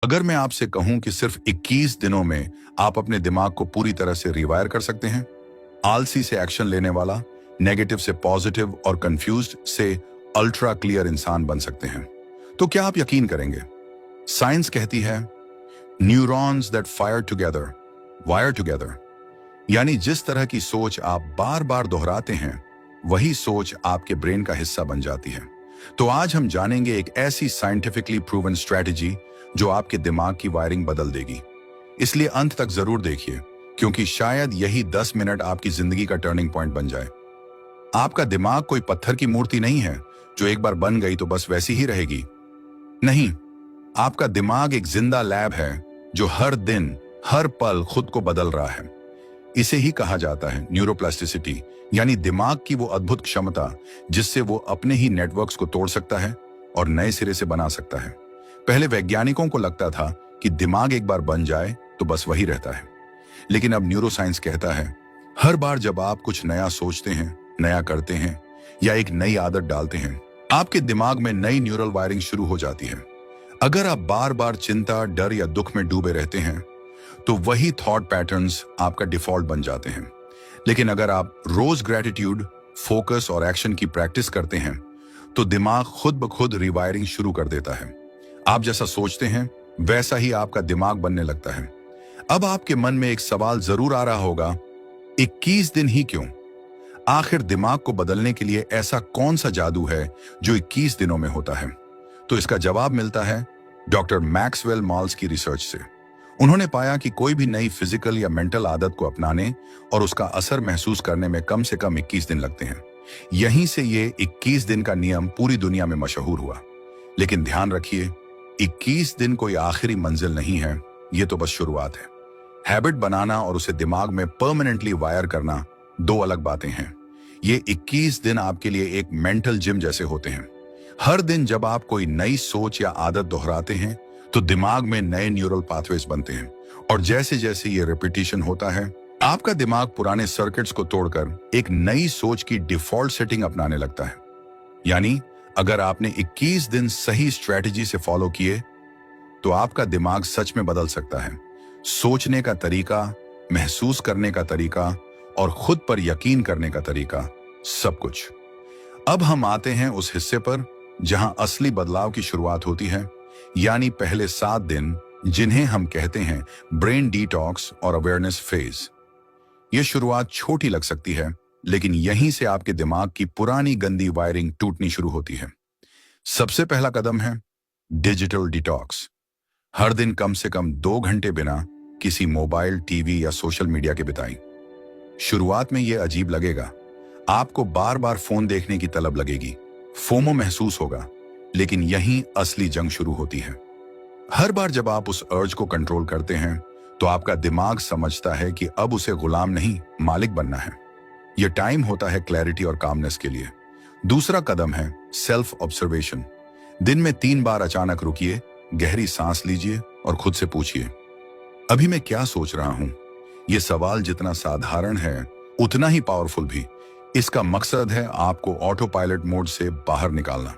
अगर मैं आपसे कहूं कि सिर्फ 21 दिनों में आप अपने दिमाग को पूरी तरह से रिवायर कर सकते हैं, आलसी से एक्शन लेने वाला, नेगेटिव से पॉजिटिव और कंफ्यूज्ड से अल्ट्रा क्लियर इंसान बन सकते हैं, तो क्या आप यकीन करेंगे? साइंस कहती है neurons that fire together wire together, यानी जिस तरह की सोच आप बार बार दोहराते हैं वही सोच आपके ब्रेन का हिस्सा बन जाती है। तो आज हम जानेंगे एक ऐसी साइंटिफिकली प्रूवन स्ट्रेटजी जो आपके दिमाग की वायरिंग बदल देगी। इसलिए अंत तक जरूर देखिए, क्योंकि शायद यही 10 मिनट आपकी जिंदगी का टर्निंग पॉइंट बन जाए। आपका दिमाग कोई पत्थर की मूर्ति नहीं है जो एक बार बन गई तो बस वैसी ही रहेगी। नहीं, आपका दिमाग एक जिंदा लैब है जो हर दिन हर पल खुद को बदल रहा है। इसे ही कहा जाता है न्यूरोप्लास्टिसिटी, यानी दिमाग की वो अद्भुत क्षमता जिससे वो अपने ही नेटवर्क्स को तोड़ सकता है और नए सिरे से बना सकता है। पहले वैज्ञानिकों को लगता था कि दिमाग एक बार बन जाए तो बस वही रहता है, लेकिन अब न्यूरोसाइंस कहता है हर बार जब आप कुछ नया सोचते हैं, नया करते हैं या एक नई आदत डालते हैं, आपके दिमाग में नई न्यूरल वायरिंग शुरू हो जाती है। अगर आप बार बार चिंता, डर या दुख में डूबे रहते हैं तो वही थॉट पैटर्न्स आपका डिफॉल्ट बन जाते हैं। लेकिन अगर आप रोज ग्रेटिट्यूड, फोकस और एक्शन की प्रैक्टिस करते हैं तो दिमाग खुद ब खुद रिवायरिंग शुरू कर देता है। आप जैसा सोचते हैं वैसा ही आपका दिमाग बनने लगता है। अब आपके मन में एक सवाल जरूर आ रहा होगा, 21 दिन ही क्यों? आखिर दिमाग को बदलने के लिए ऐसा कौन सा जादू है जो 21 दिनों में होता है? तो इसका जवाब मिलता है डॉक्टर मैक्सवेल मॉल्स की रिसर्च से। उन्होंने पाया कि कोई भी नई फिजिकल या मेंटल आदत को अपनाने और उसका असर महसूस करने में कम से कम 21 दिन लगते हैं। यहीं से ये 21 दिन का नियम पूरी दुनिया में मशहूर हुआ। लेकिन ध्यान रखिए, 21 दिन कोई आखिरी मंजिल नहीं है, ये तो बस शुरुआत है। हैबिट बनाना और उसे दिमाग में परमानेंटली वायर करना दो अलग बातें हैं। ये 21 दिन आपके लिए एक मेंटल जिम जैसे होते हैं। हर दिन जब आप कोई नई सोच या आदत दोहराते हैं तो दिमाग में नए न्यूरल पाथवेज बनते हैं, और जैसे जैसे ये रिपीटिशन होता है आपका दिमाग पुराने सर्किट्स को तोड़कर एक नई सोच की डिफॉल्ट सेटिंग अपनाने लगता है। यानी अगर आपने 21 दिन सही स्ट्रेटजी से फॉलो किए तो आपका दिमाग सच में बदल सकता है। सोचने का तरीका, महसूस करने का तरीका और खुद पर यकीन करने का तरीका, सब कुछ। अब हम आते हैं उस हिस्से पर जहां असली बदलाव की शुरुआत होती है, यानी पहले 7 दिन, जिन्हें हम कहते हैं ब्रेन डिटॉक्स और अवेयरनेस फेज। यह शुरुआत छोटी लग सकती है, लेकिन यहीं से आपके दिमाग की पुरानी गंदी वायरिंग टूटनी शुरू होती है। सबसे पहला कदम है डिजिटल डिटॉक्स। हर दिन कम से कम 2 घंटे बिना किसी मोबाइल, टीवी या सोशल मीडिया के बिताएं। शुरुआत में यह अजीब लगेगा, आपको बार बार फोन देखने की तलब लगेगी, फोमो महसूस होगा, लेकिन यहीं असली जंग शुरू होती है। हर बार जब आप उस अर्ज को कंट्रोल करते हैं तो आपका दिमाग समझता है कि अब उसे गुलाम नहीं, मालिक बनना है। यह टाइम होता है क्लैरिटी और कामनेस के लिए। दूसरा कदम है सेल्फ ऑब्जर्वेशन। दिन में 3 बार अचानक रुकिए, गहरी सांस लीजिए और खुद से पूछिए, अभी मैं क्या सोच रहा हूं? यह सवाल जितना साधारण है उतना ही पावरफुल भी। इसका मकसद है आपको ऑटो पायलट मोड से बाहर निकालना।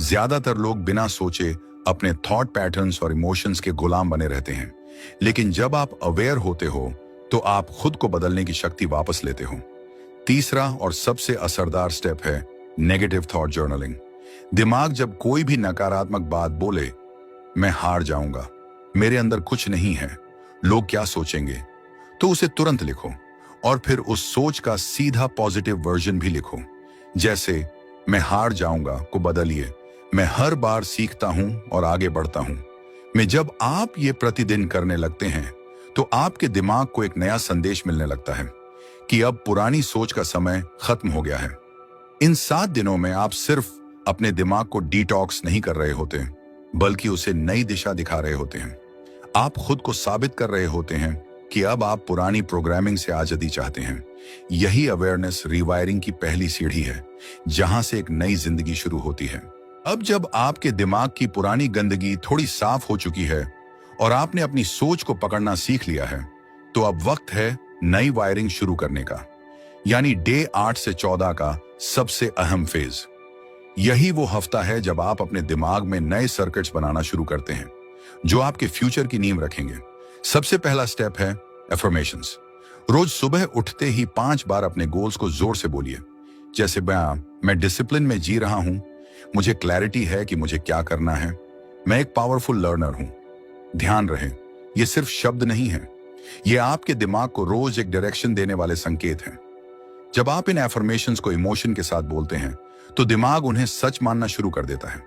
ज्यादातर लोग बिना सोचे अपने थॉट पैटर्न्स और इमोशंस के गुलाम बने रहते हैं, लेकिन जब आप अवेयर होते हो तो आप खुद को बदलने की शक्ति वापस लेते हो। तीसरा और सबसे असरदार स्टेप है नेगेटिव थॉट जर्नलिंग। दिमाग जब कोई भी नकारात्मक बात बोले, मैं हार जाऊंगा, मेरे अंदर कुछ नहीं है, लोग क्या सोचेंगे, तो उसे तुरंत लिखो और फिर उस सोच का सीधा पॉजिटिव वर्जन भी लिखो। जैसे मैं हार जाऊंगा को बदलिए, मैं हर बार सीखता हूं और आगे बढ़ता हूं। मैं जब आप ये प्रतिदिन करने लगते हैं तो आपके दिमाग को एक नया संदेश मिलने लगता है कि अब पुरानी सोच का समय खत्म हो गया है। इन 7 दिनों में आप सिर्फ अपने दिमाग को डिटॉक्स नहीं कर रहे होते, बल्कि उसे नई दिशा दिखा रहे होते हैं। आप खुद को साबित कर रहे होते हैं कि अब आप पुरानी प्रोग्रामिंग से आजादी चाहते हैं। यही अवेयरनेस रिवायरिंग की पहली सीढ़ी है, जहां से एक नई जिंदगी शुरू होती है। अब जब आपके दिमाग की पुरानी गंदगी थोड़ी साफ हो चुकी है और आपने अपनी सोच को पकड़ना सीख लिया है, तो अब वक्त है नई वायरिंग शुरू करने का, यानी डे 8 से 14 का सबसे अहम फेज। यही वो हफ्ता है जब आप अपने दिमाग में नए सर्किट्स बनाना शुरू करते हैं। जो आपके फ्यूचर की नींव रखेंगे। सबसे पहला स्टेप है एफर्मेशंस। रोज सुबह उठते ही 5 बार अपने गोल्स को जोर से बोलिए। जैसे मैं डिसिप्लिन में जी रहा हूं, मुझे क्लैरिटी है कि मुझे क्या करना है, मैं एक पावरफुल लर्नर हूं। ध्यान रहे, ये सिर्फ शब्द नहीं है, ये आपके दिमाग को रोज एक डायरेक्शन देने वाले संकेत हैं। जब आप इन एफर्मेशंस को इमोशन के साथ बोलते हैं तो दिमाग उन्हें सच मानना शुरू कर देता है।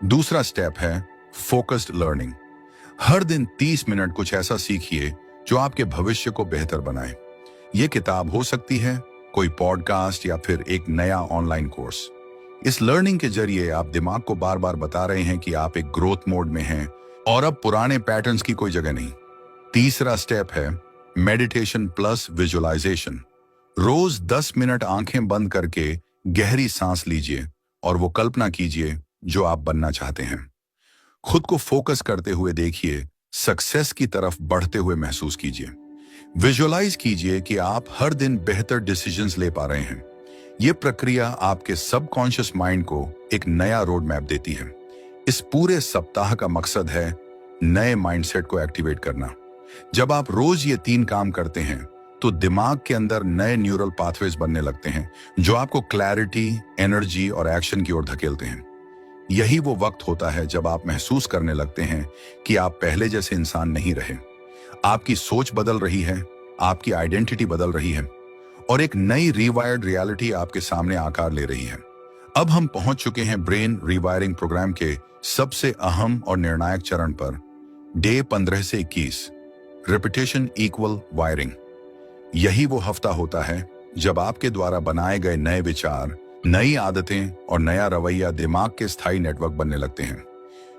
दूसरा स्टेप है फोकस्ड लर्निंग। हर दिन 30 मिनट कुछ ऐसा सीखिए जो आपके भविष्य को बेहतर बनाए। यह किताब हो सकती है, कोई पॉडकास्ट या फिर एक नया ऑनलाइन कोर्स। इस लर्निंग के जरिए आप दिमाग को बार बार बता रहे हैं कि आप एक ग्रोथ मोड में हैं और अब पुराने पैटर्न्स की कोई जगह नहीं। तीसरा स्टेप है मेडिटेशन प्लस विजुअलाइजेशन। रोज 10 मिनट आंखें बंद करके गहरी सांस लीजिए और वो कल्पना कीजिए जो आप बनना चाहते हैं। खुद को फोकस करते हुए देखिए, सक्सेस की तरफ बढ़ते हुए महसूस कीजिए। विजुअलाइज कीजिए कि आप हर दिन बेहतर डिसीजंस ले पा रहे हैं। यह प्रक्रिया आपके सबकॉन्शियस माइंड को एक नया रोड मैप देती है। इस पूरे सप्ताह का मकसद है नए माइंडसेट को एक्टिवेट करना। जब आप रोज ये 3 काम करते हैं तो दिमाग के अंदर नए न्यूरल पाथवेज बनने लगते हैं जो आपको क्लैरिटी, एनर्जी और एक्शन की ओर धकेलते हैं। यही वो वक्त होता है जब आप महसूस करने लगते हैं कि आप पहले जैसे इंसान नहीं रहे। आपकी सोच बदल रही है, आपकी आइडेंटिटी बदल रही है और एक नई रिवायर्ड रियलिटी आपके सामने आकार ले रही है। अब हम पहुंच चुके हैं ब्रेन रिवायरिंग प्रोग्राम के सबसे अहम और निर्णायक चरण पर, डे 15 से 21, रिपीटेशन इक्वल वायरिंग। यही वो हफ्ता होता है जब आपके द्वारा बनाए गए नए विचार, नई आदतें और नया रवैया दिमाग के स्थायी नेटवर्क बनने लगते हैं।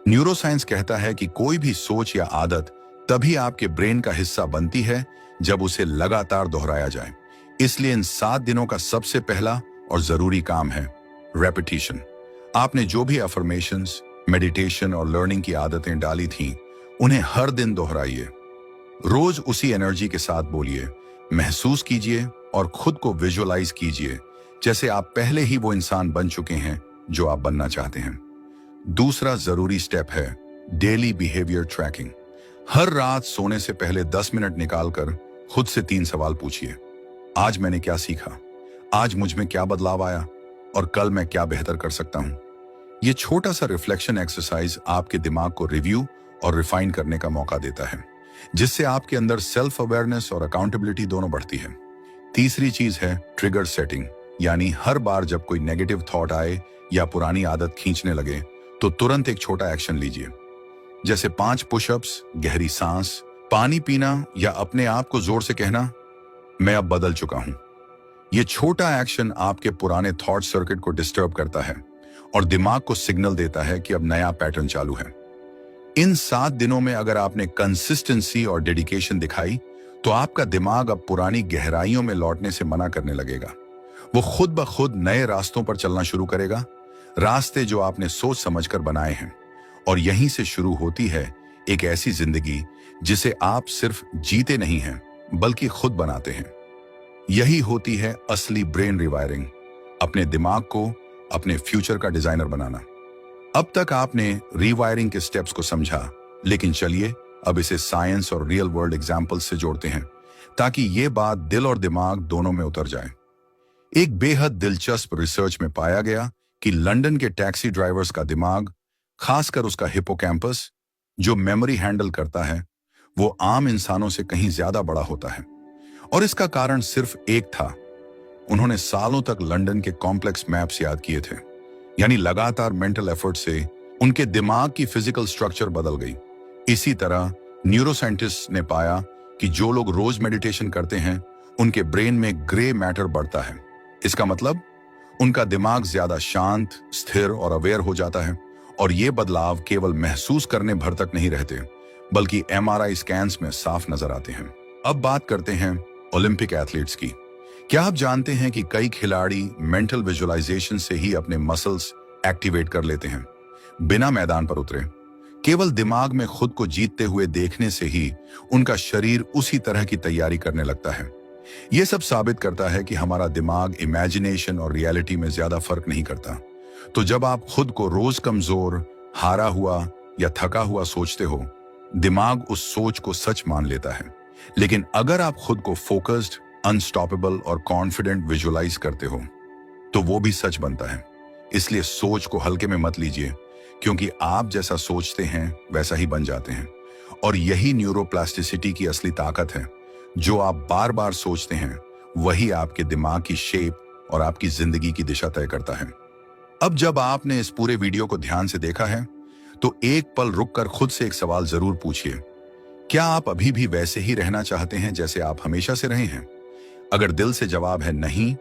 न्यूरोसाइंस कहता है कि कोई भी सोच या आदत तभी आपके ब्रेन का हिस्सा बनती है जब उसे लगातार दोहराया जाए। इसलिए इन 7 दिनों का सबसे पहला और जरूरी काम है रेपिटेशन। आपने जो भी अफर्मेशंस, मेडिटेशन और लर्निंग की आदतें डाली थीं, उन्हें हर दिन दोहराइए। रोज उसी एनर्जी के साथ बोलिए, महसूस कीजिए और खुद को विजुअलाइज कीजिए जैसे आप पहले ही वो इंसान बन चुके हैं जो आप बनना चाहते हैं। दूसरा जरूरी स्टेप है डेली बिहेवियर ट्रैकिंग। हर रात सोने से पहले 10 मिनट निकालकर खुद से 3 सवाल पूछिए। आज मैंने क्या सीखा, आज मुझ में क्या बदलाव आया और कल मैं क्या बेहतर कर सकता हूं। यह छोटा सा रिफ्लेक्शन एक्सरसाइज आपके दिमाग को रिव्यू और रिफाइन करने का मौका देता है, जिससे आपके अंदर सेल्फ अवेयरनेस और अकाउंटेबिलिटी दोनों बढ़ती है। तीसरी चीज है ट्रिगर सेटिंग, यानी हर बार जब कोई नेगेटिव थॉट आए या पुरानी आदत खींचने लगे तो तुरंत एक छोटा एक्शन लीजिए, जैसे 5 पुशअप्स, गहरी सांस, पानी पीना या अपने आप को जोर से कहना, मैं अब बदल चुका हूं। यह छोटा एक्शन आपके पुराने थॉट सर्किट को डिस्टर्ब करता है और दिमाग को सिग्नल देता है कि अब नया पैटर्न चालू है। इन 7 दिनों में अगर आपने कंसिस्टेंसी और डेडिकेशन दिखाई तो आपका दिमाग अब पुरानी गहराइयों में लौटने से मना करने लगेगा। वो खुद ब खुद नए रास्तों पर चलना शुरू करेगा, रास्ते जो आपने सोच समझकर बनाए हैं। और यहीं से शुरू होती है एक ऐसी जिंदगी जिसे आप सिर्फ जीते नहीं हैं बल्कि खुद बनाते हैं। यही होती है असली ब्रेन रिवायरिंग, अपने दिमाग को अपने फ्यूचर का डिजाइनर बनाना। अब तक आपने रीवायरिंग के स्टेप्स को समझा, लेकिन चलिए अब इसे साइंस और रियल वर्ल्ड एग्जाम्पल्स से जोड़ते हैं ताकि ये बात दिल और दिमाग दोनों में उतर जाए। एक बेहद दिलचस्प रिसर्च में पाया गया कि लंदन के टैक्सी ड्राइवर्स का दिमाग, खासकर उसका हिपोकैम्पस जो मेमोरी हैंडल करता है, वो आम इंसानों से कहीं ज्यादा बड़ा होता है। और इसका कारण सिर्फ एक था, उन्होंने सालों तक लंदन के कॉम्प्लेक्स मैप्स याद किए थे। यानी लगातार मेंटल एफर्ट से उनके दिमाग की फिजिकल स्ट्रक्चर बदल गई। इसी तरह न्यूरोसाइंटिस्ट ने पाया कि जो लोग रोज मेडिटेशन करते हैं उनके ब्रेन में ग्रे मैटर बढ़ता है। इसका मतलब उनका दिमाग ज्यादा शांत, स्थिर और अवेयर हो जाता है। और ये बदलाव केवल महसूस करने भर तक नहीं रहते बल्कि MRI स्कैन्स में साफ नजर आते हैं। अब बात करते हैं ओलंपिक एथलीट्स की। क्या आप जानते हैं कि कई खिलाड़ी मेंटल विजुअलाइजेशन से ही अपने मसल्स एक्टिवेट कर लेते हैं बिना मैदान पर उतरे? केवल दिमाग में खुद को जीतते हुए देखने से ही उनका शरीर उसी तरह की तैयारी करने लगता है। यह सब साबित करता है कि हमारा दिमाग इमेजिनेशन और रियलिटी में ज्यादा फर्क नहीं करता। तो जब आप खुद को रोज कमजोर, हारा हुआ या थका हुआ सोचते हो दिमाग उस सोच को सच मान लेता है। लेकिन अगर आप खुद को फोकस्ड, अनस्टॉपेबल और कॉन्फिडेंट विजुअलाइज करते हो तो वो भी सच बनता है। इसलिए सोच को हल्के में मत लीजिए, क्योंकि आप जैसा सोचते हैं वैसा ही बन जाते हैं। और यही न्यूरोप्लास्टिसिटी की असली ताकत है। जो आप बार बार सोचते हैं वही आपके दिमाग की शेप और आपकी जिंदगी की दिशा तय करता है। अब जब आपने इस पूरे वीडियो को ध्यान से देखा है तो एक पल रुककर खुद से एक सवाल जरूर पूछिए। क्या आप अभी भी वैसे ही रहना चाहते हैं जैसे आप हमेशा से रहे हैं? अगर दिल से जवाब है नहीं,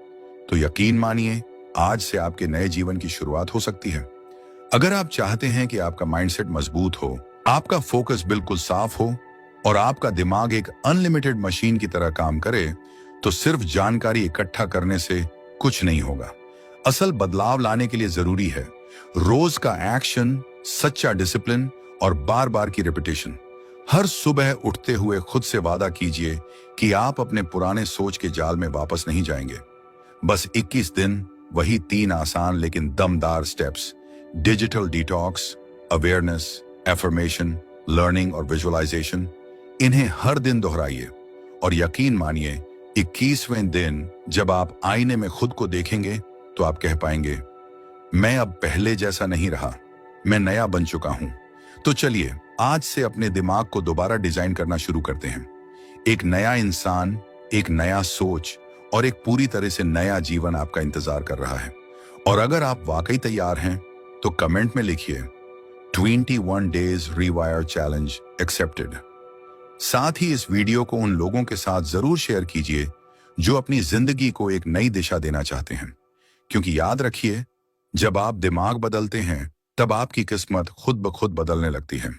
तो यकीन मानिए आज से आपके नए जीवन की शुरुआत हो सकती है। अगर आप चाहते हैं कि आपका माइंडसेट मजबूत हो, आपका फोकस बिल्कुल साफ हो और आपका दिमाग एक अनलिमिटेड मशीन की तरह काम करे, तो सिर्फ जानकारी इकट्ठा करने से कुछ नहीं होगा। असल बदलाव लाने के लिए जरूरी है रोज का एक्शन, सच्चा डिसिप्लिन और बार बार की रिपीटेशन। हर सुबह उठते हुए खुद से वादा कीजिए कि आप अपने पुराने सोच के जाल में वापस नहीं जाएंगे। बस 21 दिन, वही 3 आसान लेकिन दमदार steps, digital detox, awareness, affirmation, learning और विजुअलाइजेशन, इन्हें हर दिन दोहराइए। और यकीन मानिए 21वें दिन जब आप आईने में खुद को देखेंगे तो आप कह पाएंगे, मैं अब पहले जैसा नहीं रहा, मैं नया बन चुका हूं। तो चलिए आज से अपने दिमाग को दोबारा डिजाइन करना शुरू करते हैं। एक नया इंसान, एक नया सोच और एक पूरी तरह से नया जीवन आपका इंतजार कर रहा है। और अगर आप वाकई तैयार हैं तो कमेंट में लिखिए 21 डेज रीवायर चैलेंज एक्सेप्टेड। साथ ही इस वीडियो को उन लोगों के साथ जरूर शेयर कीजिए जो अपनी जिंदगी को एक नई दिशा देना चाहते हैं। क्योंकि याद रखिए, जब आप दिमाग बदलते हैं तब आपकी किस्मत खुद ब खुद बदलने लगती है।